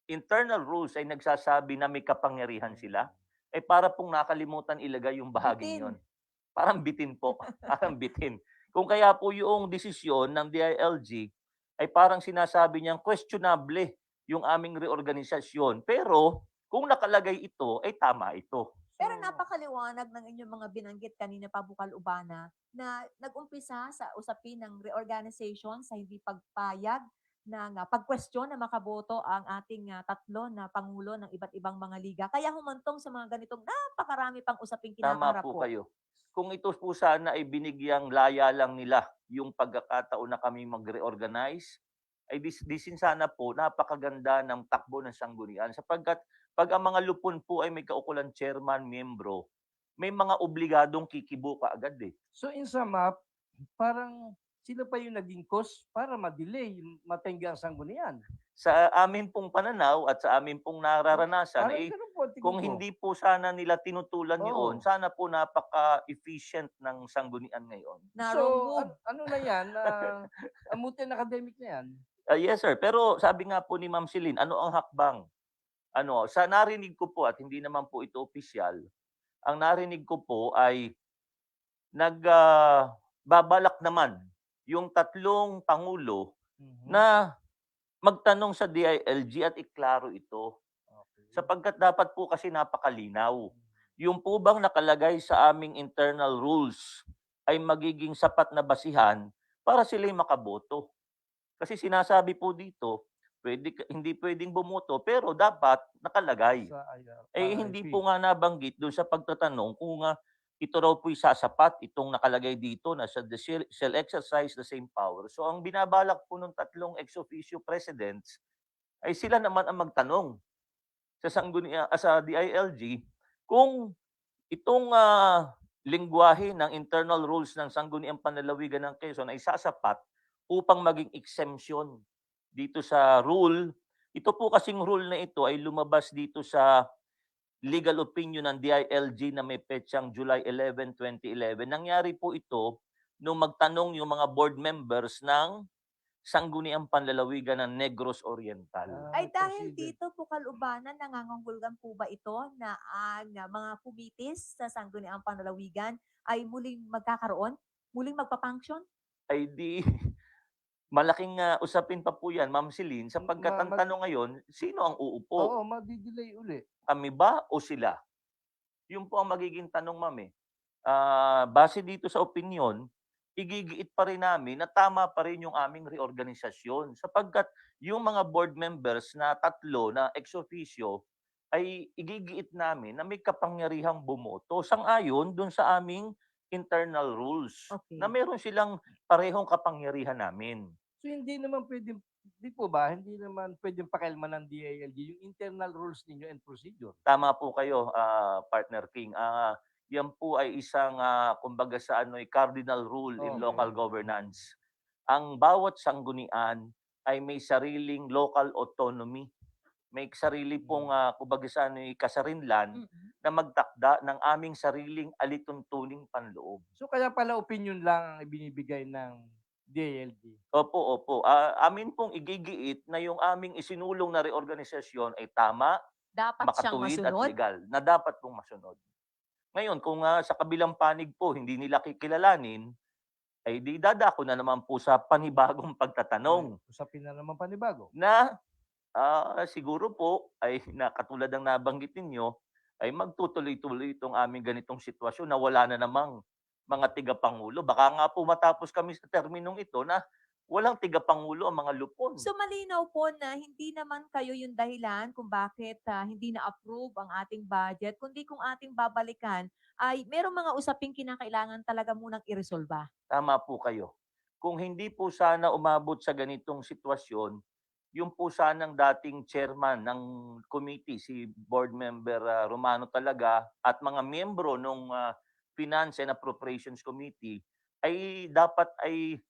internal rules ay nagsasabi na may kapangyarihan sila, eh para pong nakalimutan ilagay yung bahaging Bitin. yon. Parang bitin po. Parang bitin. Kung kaya po yung desisyon ng DILG ay parang sinasabi niyang questionable yung aming reorganisasyon. Pero kung nakalagay ito, ay tama ito. Pero napakaliwanag ng inyong mga binanggit kanina pa, Bukal Ubana, na nag-umpisa sa usapin ng reorganization sa hindi pagpayag ng pag-question na makaboto ang ating tatlo na pangulo ng iba't ibang mga liga. Kaya humantong sa mga ganitong napakarami pang usaping Tama kinakaharap po po. kayo. Kung ito po sana ay binigyang laya lang nila yung pagkakataon na kami mag-reorganize, ay disin sana po napakaganda ng takbo ng sanggunian. Sapagkat pag ang mga lupon po ay may kaukulan chairman, miyembro, may mga obligadong kikibo ka agad eh. So in sum up, parang sila pa yung naging cause para ma-delay, matengga ang sanggunian. Sa amin pong pananaw at sa amin pong nararanasan, Parang eh, ganun po ang tingin kung ko. hindi po sana nila tinutulan yun, Oo. sana po napaka-efficient ng sanggunian ngayon. Narong So, move. ano na yan? Amutin academic na yan. Yes sir, pero sabi nga po ni Ma'am Celine, ano ang hakbang? Sa narinig ko po at hindi naman po ito opisyal, ang narinig ko po ay babalak naman yung tatlong pangulo na magtanong sa DILG at iklaro ito. Sapagkat dapat po kasi napakalinaw. Yung po bang nakalagay sa aming internal rules ay magiging sapat na basihan para sila'y makaboto. Kasi sinasabi po dito, hindi pwedeng bumoto pero dapat nakalagay. Sa Hindi RIP. po nga nabanggit doon sa pagtatanong kung ito raw po'y sasapat itong nakalagay dito na shall exercise the same power. So ang binabalak po ng tatlong ex-officio presidents ay sila naman ang magtanong sa DILG kung itong lingwahe ng internal rules ng Sangguniang Panlalawigan ng Quezon ay sasapat upang maging exemption dito sa rule. Ito po kasing rule na ito ay lumabas dito sa legal opinion ng DILG na may petsang July 11, 2011. Nangyari po ito nung magtanong yung mga board members ng Sangguniang Panlalawigan ng Negros Oriental. Ay dahil consider. dito, Bukal Ubana, nangangahulugan po ba ito na ang mga kumitis sa Sangguniang Panlalawigan ay muling magkakaroon? Muling magpapunction? Ay di, malaking usapin pa po yan, Ma'am Celine, sapagkat ang tanong ngayon, sino ang uupo? Oo, madidelay uli. Kami ba o sila? Yun po ang magiging tanong, ma'am eh. Base dito sa opinion, igigiit pa rin namin na tama pa rin yung aming reorganisasyon sapagkat yung mga board members na tatlo na ex officio ay igigiit namin na may kapangyarihang bumoto sang-ayon dun sa aming internal rules Okay. na meron silang parehong kapangyarihan namin. So hindi naman pwedeng, di po ba, hindi naman pwedeng pakialaman ng DILG yung internal rules ninyo and procedure. Tama po kayo, Partner King. Yan po ay isang, kumbaga sa cardinal rule in Okay. local governance. Ang bawat sanggunian ay may sariling local autonomy may sarili pong kumbaga sa ano, kasarinlan Mm. na magtakda ng aming sariling alituntuning panloob. So kaya pala opinion lang ang ibinibigay ng DILG. Opo, opo. Amin pong igigiit na yung aming isinulong na reorganisasyon ay tama, Dapat siyang makatuwid at masunod. legal, na dapat pong masunod. Ngayon, kung sa kabilang panig po hindi nila kikilalanin, ay di dadako na naman po sa panibagong pagtatanong Usapin na naman panibago. na siguro po ay katulad ng nabanggit ninyo, ay magtutuloy-tuloy itong aming ganitong sitwasyon na wala na namang mga tigapangulo. Baka nga po matapos kami sa terminong ito na walang tigapangulo ang mga lupon. So malinaw po na hindi naman kayo yung dahilan kung bakit hindi na-approve ang ating budget, kundi kung ating babalikan ay merong mga usaping kinakailangan talaga munang iresolba. Tama po kayo. Kung hindi po sana umabot sa ganitong sitwasyon, yung po sanang dating chairman ng committee, si board member Romano talaga, at mga miyembro ng Finance and Appropriations Committee, ay dapat ay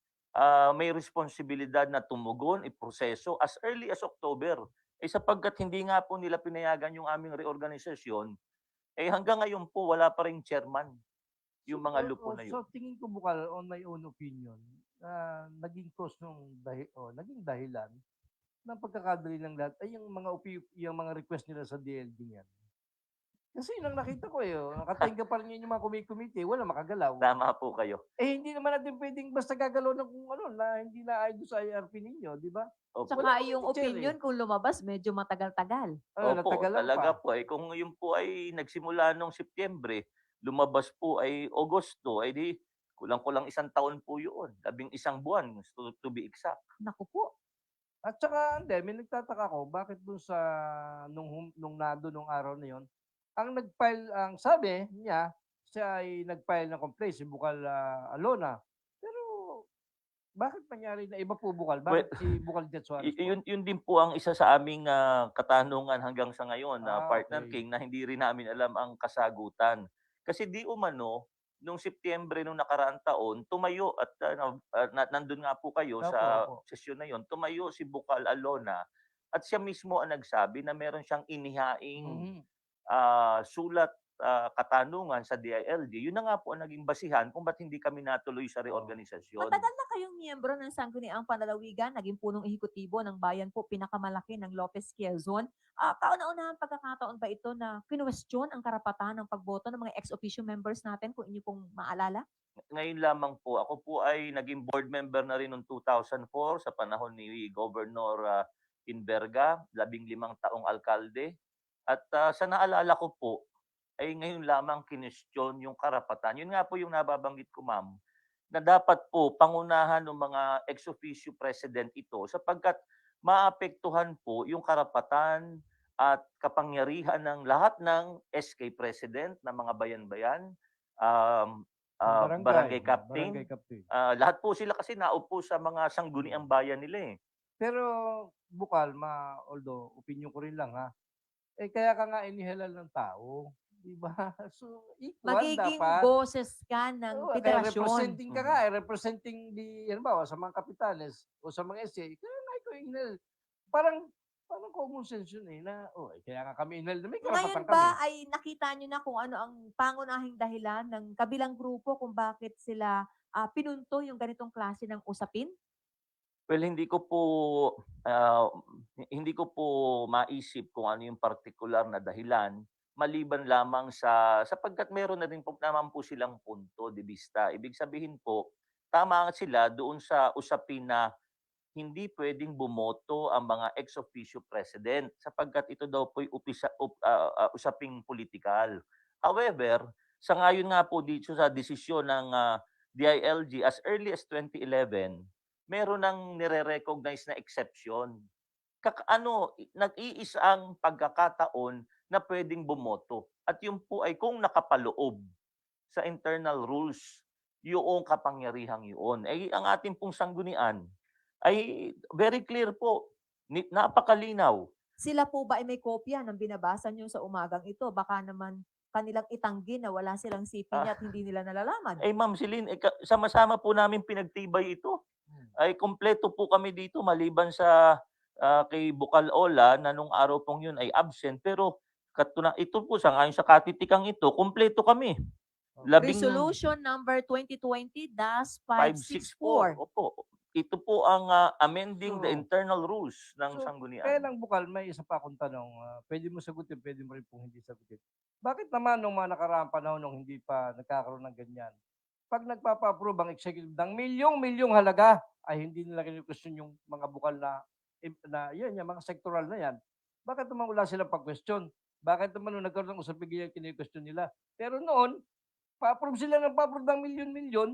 may responsibilidad na tumugon, iproseso as early as October. Sapagkat hindi nga po nila pinayagan yung aming reorganisasyon, hanggang ngayon po wala pa rin chairman yung mga lupo na yun. So tingin ko bukal on my own opinion, naging cause naging dahilan ng pagkakadali ng lahat ay yung mga request nila sa DLG niyan. Kasi yun ang nakita ko nakatingga pa rin yung mga committee, wala makagalaw. Tama po kayo. Hindi naman natin pwedeng basta gagalaw ng kung ano na hindi na ayon sa IRP ninyo, di ba? Opo. Tsaka Wala yung akong teacher opinion kung lumabas, medyo matagal-tagal. Opo, natagalan talaga pa. po kung yun po ay nagsimula nung Setyembre, lumabas po ay Agosto, di kulang-kulang 1 taon po yun. 11 buwan, to be exact. Naku po. At saka, may nagtataka ko, bakit dun sa, nung araw na yon, ang sabi niya, siya ay nag-file ng complaint, si Bukal Alona. Pero, bakit nangyari na iba po Bukal? Bakit si Bukal Jet Suarez po? Yun din po ang isa sa aming katanungan hanggang sa ngayon, Partner Okay. King, na hindi rin namin alam ang kasagutan. Kasi di umano, nung Setyembre nung nakaraang taon, tumayo at nandun nga po kayo Opo, sa opo. sesyon na yon, tumayo si Bukal Alona at siya mismo ang nagsabi na meron siyang inihaing Mhm. sulat katanungan sa DILG. Yun na nga po ang naging basihan kung ba't hindi kami natuloy sa reorganisasyon. Matagal na kayong miyembro ng Sangguniang Panlalawigan, naging punong ehekutibo ng bayan po, pinakamalaki ng Lopez Quezon. Kauna-unahang pagkakataon ba ito na kinwestiyon ang karapatan ng pagboto ng mga ex-officio members natin, kung inyo pong maalala? Ngayon lamang po, ako po ay naging board member na rin noong 2004 sa panahon ni Governor Inverga, 15 taong alkalde. At sa naalala ko po, ay ngayon lamang kinwestiyon yung karapatan. Yun nga po yung nababanggit ko, ma'am, na dapat po pangunahan ng mga ex-officio president ito sapagkat maapektuhan po yung karapatan at kapangyarihan ng lahat ng SK president ng mga bayan-bayan, barangay captain. Barangay captain. Lahat po sila kasi naupo sa mga sangguniang bayan nila. Pero, Bukal, although opinion ko rin lang kaya ka nga inihalal ng tao. Di ba? So, equal Magiging dapat. boses ka ng federasyon. Representing ka nga, representing sa mga kapitanes o sa mga SA, kaya nga ikaw inhal. Parang common sense yun na, kaya nga kami inhal na may karapatan Ngayon kami. ba ay nakita nyo na kung ano ang pangunahing dahilan ng kabilang grupo kung bakit sila pinunto yung ganitong klase ng usapin? Well, hindi ko po maisip kung ano yung partikular na dahilan maliban lamang sapagkat meron na rin po naman po silang punto de vista. Ibig sabihin po, tama sila doon sa usapin na hindi pwedeng bumoto ang mga ex-officio president sapagkat ito daw po usaping politikal. However, sa ngayon nga po dito sa desisyon ng DILG as early as 2011, meron nang nire-recognize na exception. Nag-iisang pagkakataon na pwedeng bumoto. At yun po ay kung nakapaloob sa internal rules yung kapangyarihang yun. Ang ating pong sanggunian ay very clear po. Napakalinaw. Sila po ba ay may kopya ng binabasa nyo sa umagang ito? Baka naman kanilang itanggi na wala silang sipin at hindi nila nalalaman. Ma'am Celine, sama-sama po namin pinagtibay ito. Ay kompleto po kami dito maliban sa kay Bukal Ola na nung araw pong yun ay absent pero ito po sa ayon sa katitikang ito, kumpleto kami. Resolution number 2020-564. Opo. Ito po ang amending the So- internal rules ng So, sanggunian. kaya lang Bukal, may isa pa akong tanong. Pwede mo sagutin, pwede mo rin pong hindi sagutin. Bakit naman nung mga nakaraang panahon nung hindi pa nagkakaroon ng ganyan, pag nagpapa-approve ang executive ng milyong-milyong halaga, ay hindi nila kinu-question yung mga Bukal yan, yung mga sectoral na yan. Bakit naman wala silang pag-question? Bakit naman nung nagkaroon ng usapin yan, kinu-question nila? Pero noon, pa-approve sila ng pa-approve ng milyon-milyon,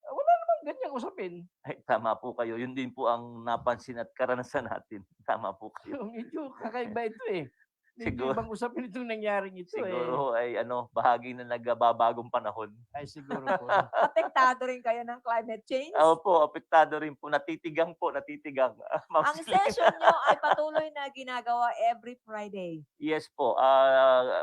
wala namang ganyang usapin. Ay, tama po kayo. Yun din po ang napansin at karanasan natin. Tama po kayo. So, medyo kakaiba ito eh. Medyo Siguro- ibang usapin itong nangyaring ito Siguro ay bahagi na nagbabagong panahon. eh. Ay siguro po. Apektado rin kayo ng climate change? Opo, apektado rin po. Natitigang po, natitigang. Ma'am Ang Celine. session nyo ay patuloy na ginagawa every Friday. Yes po.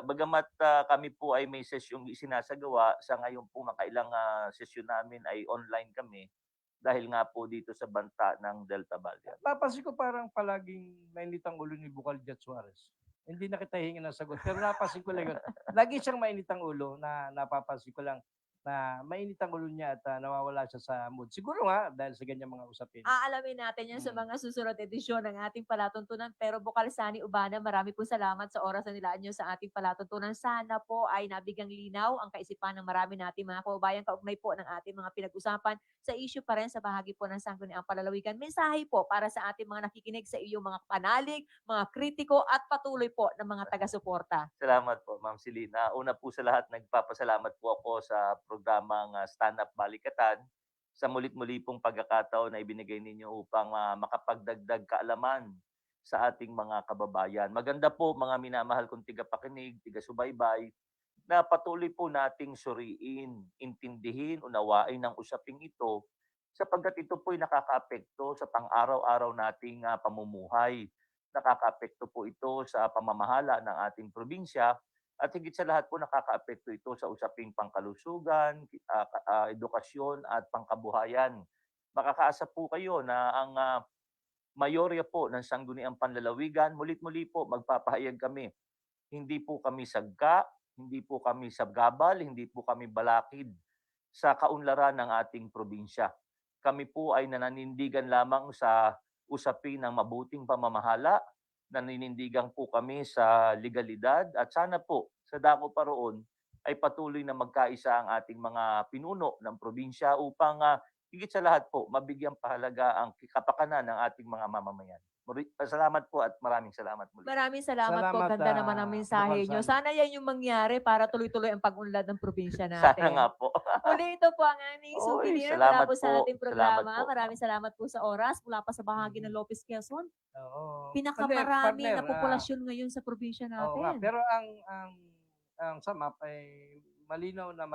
Bagamat kami po ay may sesyong isinasagawa, sa ngayon po makailang sesyon namin ay online kami dahil nga po dito sa banta ng Delta Valley. Napansin ko parang palaging mainit ang ulo ni Bukal Jet Suarez. Hindi na kita hingi ng sagot. Pero napansin ko lang yun. Lagi siyang mainit ang ulo na napapansin ko lang na mainit ang ulo niya at nawawala siya sa mood. Siguro nga dahil sa ganyan mga usapin. Aalamin natin yan sa mga susunod edisyon ng ating palatuntunan. Pero Bukal Sani Ubana, marami po salamat sa oras na nilaan nyo sa ating palatuntunan. Sana po ay nabigang linaw ang kaisipan ng marami nating mga kababayan kaugnay po ng ating mga pinag-usapan sa issue pa rin sa bahagi po ng Sangguniang Palalawigan. Mensahe po para sa ating mga nakikinig sa iyong mga panalig, mga kritiko at patuloy po ng mga taga-suporta. Salamat po, Ma'am Celine. Una po sa lahat, nagpapasalamat po ako sa programang Stand Up Balikatan sa mulit-muli pong pagkakataon na ibinigay ninyo upang makapagdagdag kaalaman sa ating mga kababayan. Maganda po mga minamahal kong tigapakinig, tiga-subaybay, na patuloy po nating suriin, intindihin, unawain ang usaping ito sapagkat ito po ay nakakaapekto sa pang-araw-araw nating pamumuhay. Nakakaapekto po ito sa pamamahala ng ating probinsya at higit sa lahat po nakakaapekto ito sa usaping pangkalusugan, edukasyon at pangkabuhayan. Makakaasa po kayo na ang mayorya po ng Sangguniang Panlalawigan, mulit-muli po magpapahayag kami. Hindi po kami sagka, hindi po kami sabgabal, hindi po kami balakid sa kaunlaran ng ating probinsya. Kami po ay nananindigan lamang sa usapin ng mabuting pamamahala, naninindigan po kami sa legalidad at sana po sa dako pa roon ay patuloy na magkaisa ang ating mga pinuno ng probinsya upang higit sa lahat po mabigyan pahalaga ang kapakanan ng ating mga mamamayan. Salamat po at maraming salamat muli. Maraming salamat po. Salamat, Ganda naman ang mensahe Bukal nyo. Sani. Sana yan yung mangyari para tuloy-tuloy ang pag-unlad ng probinsya natin. Sana nga po. Muli ito po ang aming Oy, souvenir salamat mula po sa po. ating Salamat programa. po. Maraming salamat po sa oras mula pa sa bahagi ng Lopez Quezon. Oo. Pinakamarami Hindi, na partner, populasyon ngayon sa probinsya Oo nga, natin. pero ang SAMAP ay malinaw na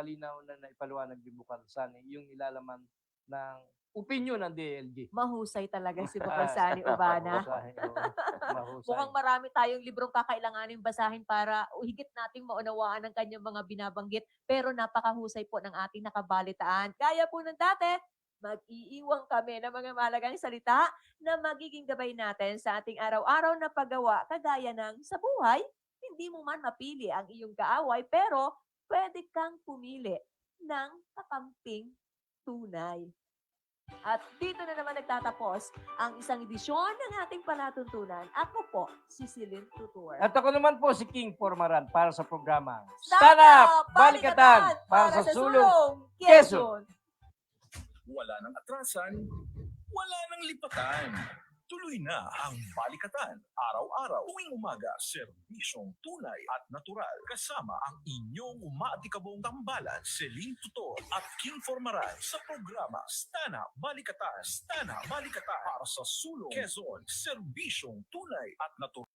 naipaliwanag ni Bukal Sani yung ilalaman ng opinion ng DLG. Mahusay talaga si Ah, Bukal Sani Ubana. Mahusay, oo. Mahusay. Mukhang marami tayong librong kakailanganin basahin para higit nating maunawaan ang kanyang mga binabanggit. Pero napakahusay po ng ating nakabalitaan. Kaya po ng dati, mag-iiwang kami ng mga mahalagang salita na magiging gabay natin sa ating araw-araw na paggawa kagaya ng sa buhay. Hindi mo man mapili ang iyong kaaway pero pwede kang pumili ng kakamping tunay. At dito na naman nagtatapos ang isang edisyon ng ating palatuntunan. Ako po, si Celine Tutor. At ako naman po si King Formaran para sa programa Stand Up! Balikatan para sa Sulong, Quezon. Wala nang atrasan, wala nang lipatan. Tuloy na ang Balikatan. Araw-araw, tuwing umaga, serbisyong tunay at natural. Kasama ang inyong umaatikabong tambalan, Celine Tutor at King Formaran sa programa Stana Balikatan. Stana Balikatan para sa Sulong, Quezon. Serbisyong tunay at natural.